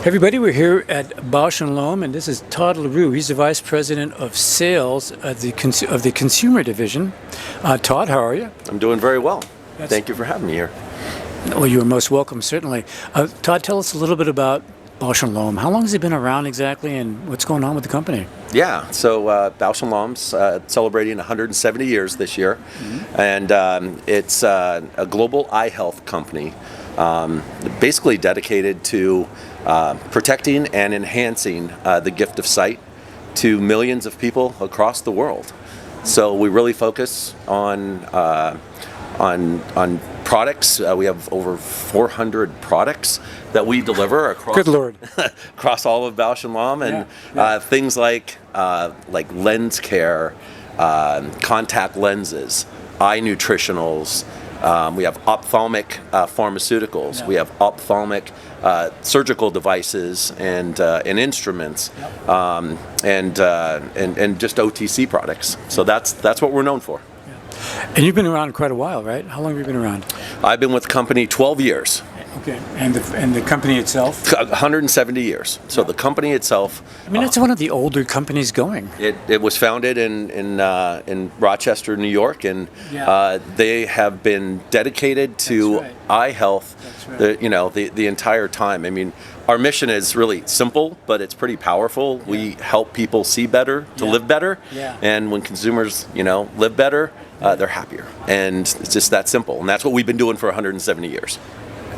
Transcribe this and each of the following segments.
Everybody, we're here at Bausch Lomb, and this is Todd LaRue. He's the Vice President of Sales of the Consumer Division. Todd, how are you? I'm doing very well. Thank you for having me here. Well, you're most welcome, certainly. Todd, tell us a little bit about Bausch Lomb. How long has it been around exactly, and what's going on with the company? Yeah, so Bausch Lomb's celebrating 170 years this year, and it's a global eye health company, basically dedicated to protecting and enhancing the gift of sight to millions of people across the world. So we really focus on products. We have over 400 products that we deliver across. Good Lord. Across all of Bausch Lomb, and things like lens care, contact lenses, eye nutritionals. We have ophthalmic pharmaceuticals. We have ophthalmic surgical devices and instruments, and just OTC products. So that's what we're known for. And you've been around quite a while, right? How long have you been around? I've been with the company 12 years. Okay, and the company itself? 170 years. So the company itself. I mean, that's one of the older companies going. It was founded in Rochester, New York, and they have been dedicated to eye health. The entire time. I mean, our mission is really simple, but it's pretty powerful. We help people see better to live better, and when consumers live better, they're happier, and it's just that simple. And that's what we've been doing for 170 years.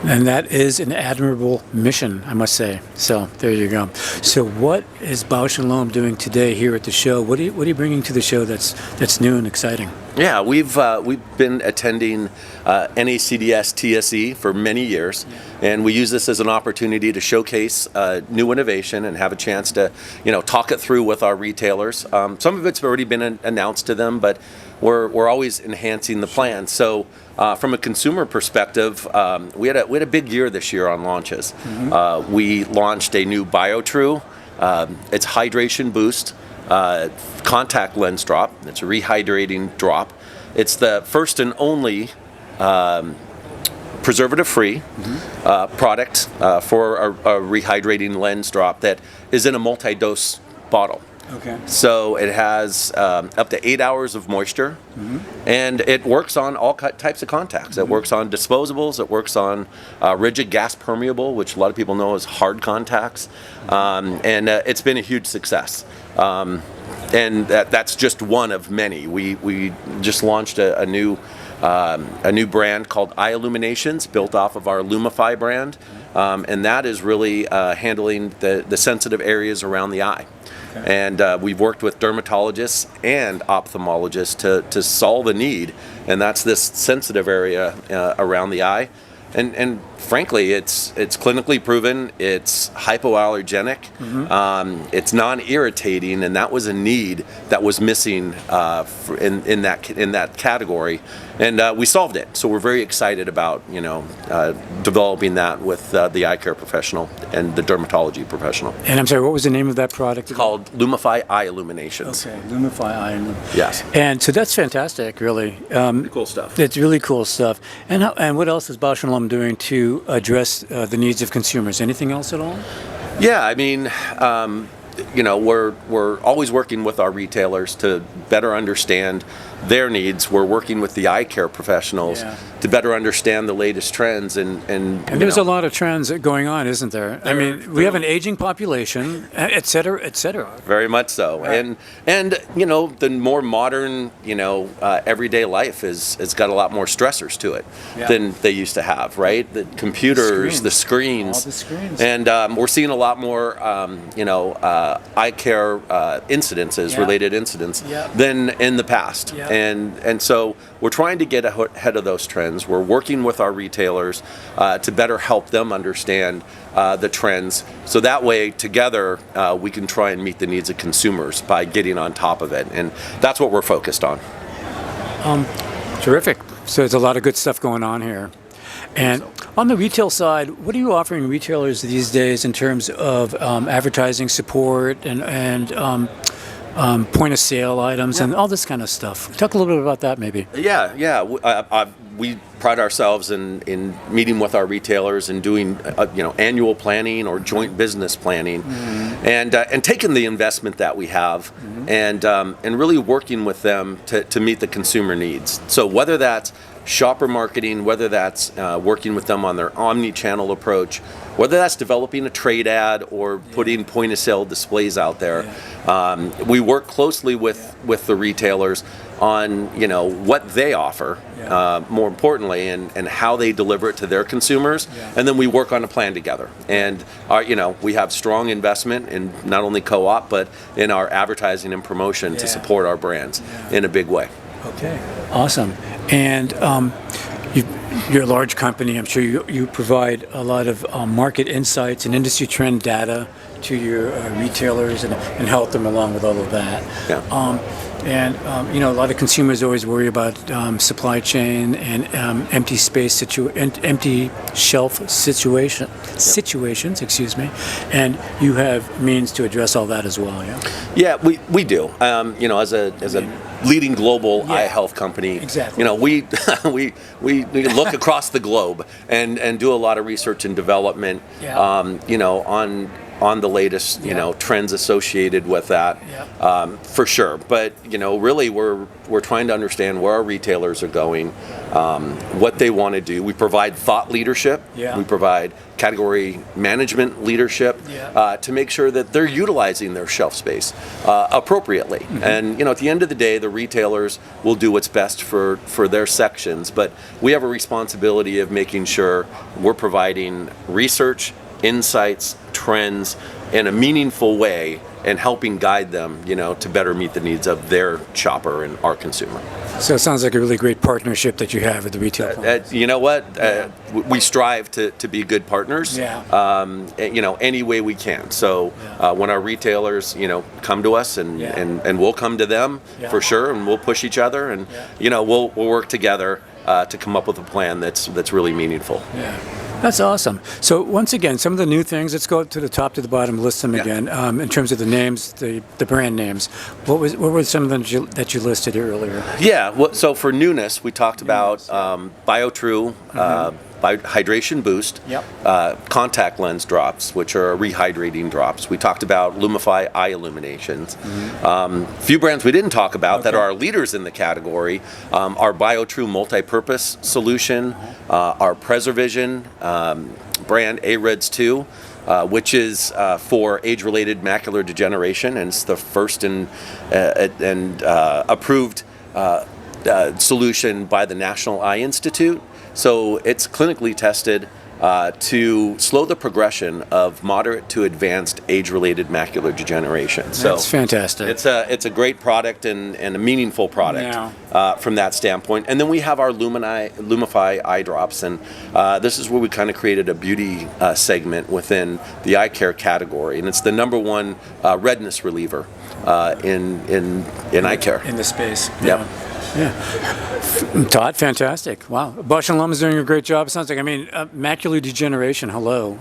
And that is an admirable mission, I must say. So there you go. So what is Bausch Lomb doing today here at the show? What are you bringing to the show that's new and exciting? Yeah, we've been attending NACDS TSE for many years, and we use this as an opportunity to showcase new innovation and have a chance to talk it through with our retailers. Some of it's already been announced to them, but we're always enhancing the plan. So from a consumer perspective, we had a big year this year on launches. We launched a new BioTrue. It's hydration boost contact lens drop. It's a rehydrating drop. It's the first and only preservative-free product for a rehydrating lens drop that is in a multi-dose bottle. Okay. So it has up to 8 hours of moisture, and it works on all types of contacts. It works on disposables. It works on rigid gas permeable, which a lot of people know as hard contacts, and it's been a huge success. And that's just one of many. We just launched a new brand called Eye Illuminations, built off of our Lumify brand, and that is really handling the sensitive areas around the eye. And we've worked with dermatologists and ophthalmologists to solve a need, and that's this sensitive area around the eye. And frankly, it's clinically proven. It's hypoallergenic. It's non-irritating, and that was a need that was missing in that category, and we solved it. So we're very excited about developing that with the eye care professional and the dermatology professional. And I'm sorry, what was the name of that product? It's called Lumify Eye Illuminations. Okay, Lumify Eye Illuminations. Yes. And so that's fantastic, really. Cool stuff. It's really cool stuff. And what else is Bausch Lomb doing to address the needs of consumers? Anything else at all? Yeah, I mean, we're always working with our retailers to better understand their needs. We're working with the eye care professionals to better understand the latest trends. And there's a lot of trends going on, isn't there? I mean, we have an aging population, et cetera, et cetera. Very much so. Right. And the more modern, everyday life has got a lot more stressors to it than they used to have, right? The computers, the screens. All the screens. And we're seeing a lot more, eye care incidences, related incidents than in the past. And so we're trying to get ahead of those trends. We're working with our retailers to better help them understand the trends. So that way, together, we can try and meet the needs of consumers by getting on top of it. And that's what we're focused on. Terrific. So there's a lot of good stuff going on here. And on the retail side, what are you offering retailers these days in terms of advertising support and point of sale items and all this kind of stuff. Talk a little bit about that, maybe. Yeah. We pride ourselves in meeting with our retailers and doing annual planning or joint business planning, and taking the investment that we have and really working with them to meet the consumer needs. So whether that's shopper marketing, whether that's working with them on their omni-channel approach, whether that's developing a trade ad or putting point-of-sale displays out there, we work closely with the retailers on what they offer, more importantly, and how they deliver it to their consumers, and then we work on a plan together. And we have strong investment in not only co-op but in our advertising and promotion to support our brands in a big way. Okay, awesome. And you're a large company. I'm sure you provide a lot of market insights and industry trend data to your retailers and help them along with all of that. A lot of consumers always worry about supply chain and empty shelf situations. Excuse me. And you have means to address all that as well. Yeah, we do. As a leading global eye health company, exactly. We look across the globe and do a lot of research and development. On the latest, trends associated with that, for sure. But really, we're trying to understand where our retailers are going, what they want to do. We provide thought leadership. We provide category management leadership to make sure that they're utilizing their shelf space appropriately. And at the end of the day, the retailers will do what's best for their sections. But we have a responsibility of making sure we're providing research, insights, trends in a meaningful way and helping guide them, to better meet the needs of their shopper and our consumer. So it sounds like a really great partnership that you have with the retail partners. You know what? We strive to be good partners, any way we can. So when our retailers, come to us and we'll come to them for sure, and we'll push each other, and we'll work together to come up with a plan that's really meaneful. That's awesome. So once again, some of the new things, let's go to the top to the bottom, list them again. In terms of the names, the brand names, what were some of them that you listed here earlier? So for newness, we talked about BioTrue, Hydration Boost, contact lens drops, which are rehydrating drops. We talked about Lumify eye illuminations. Few brands we didn't talk about that are leaders in the category, our BioTrue multi-purpose solution, our Preservision brand AREDS 2, which is for age-related macular degeneration, and it's the first and approved solution by the National Eye Institute. So it's clinically tested to slow the progression of moderate to advanced age-related macular degeneration. So that's fantastic. It's a great product and a meaningful product from that standpoint. And then we have our Lumify eye drops, and this is where we kind of created a beauty segment within the eye care category, and it's the number one redness reliever in eye care in the space. Todd, fantastic. Wow. Bausch Lomb is doing a great job. It sounds like, macular degeneration, hello.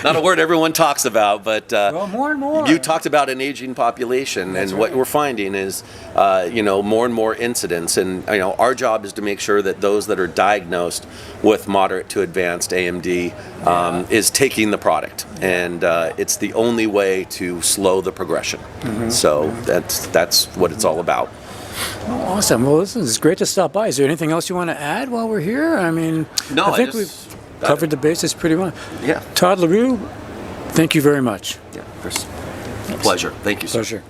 Not a word everyone talks about, but more and more. You talked about an aging population, and what we're finding is, more and more incidents, and our job is to make sure that those that are diagnosed with moderate to advanced AMD is taking the product, and it's the only way to slow the progression. So that's what it's all about. Oh, awesome. Well, listen, it's great to stop by. Is there anything else you want to add while we're here? I think we've covered the bases pretty well. Todd LaRue, thank you very much. Chris, pleasure. Thank you, sir. Pleasure.